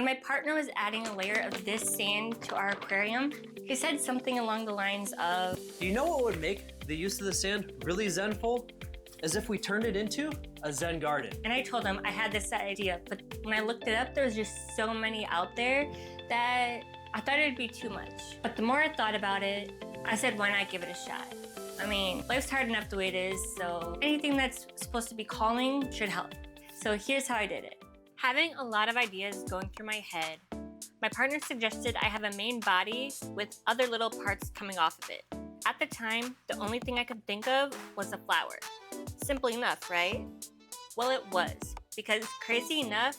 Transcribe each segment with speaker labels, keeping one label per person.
Speaker 1: my partner was adding a layer of this sand to our aquarium, he said something along the lines of,
Speaker 2: "Do you know what would make the use of the sand really zenful? As if we turned it into a Zen garden."
Speaker 1: And I told him I had this idea, but when I looked it up, there was just so many out there that I thought it'd be too much. But the more I thought about it, I said, why not give it a shot? I mean, life's hard enough the way it is, so anything that's supposed to be calming should help. So here's how I did it. Having a lot of ideas going through my head, my partner suggested I have a main body with other little parts coming off of it. At the time, the only thing I could think of was a flower. Simple enough, right? Well, it was, because crazy enough,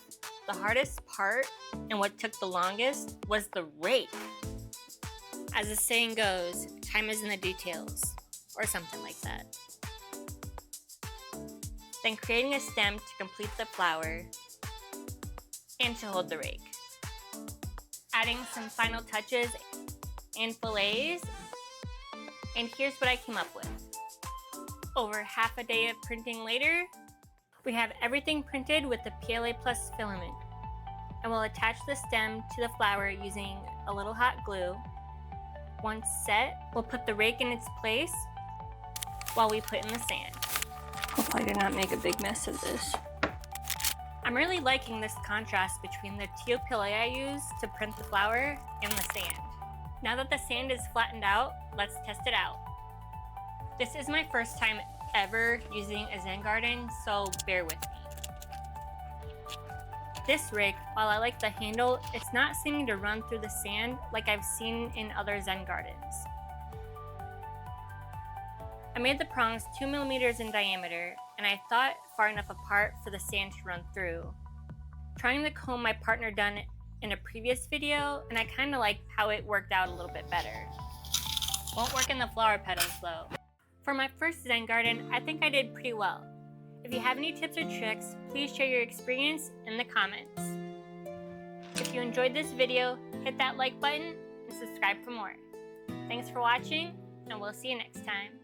Speaker 1: the hardest part and what took the longest was the rake. As the saying goes, time is in the details, or something like that. Then creating a stem to complete the flower and to hold the rake. Adding some final touches and fillets, and here's what I came up with. Over half a day of printing later, we have everything printed with the PLA Plus filament. And we'll attach the stem to the flower using a little hot glue. Once set, we'll put the rake in its place while we put in the sand. Hope I did not make a big mess of this. I'm really liking this contrast between the teal PLA I used to print the flower and the sand. Now that the sand is flattened out, let's test it out. This is my first time ever using a Zen garden, so bear with me. This rake, while I like the handle, it's not seeming to run through the sand like I've seen in other Zen gardens. I made the prongs 2 millimeters in diameter, and I thought far enough apart for the sand to run through. Trying the comb my partner done in a previous video, and I kind of like how it worked out a little bit better. Won't work in the flower petals though. For my first Zen garden, I think I did pretty well. If you have any tips or tricks, please share your experience in the comments. If you enjoyed this video, hit that like button and subscribe for more. Thanks for watching, and we'll see you next time.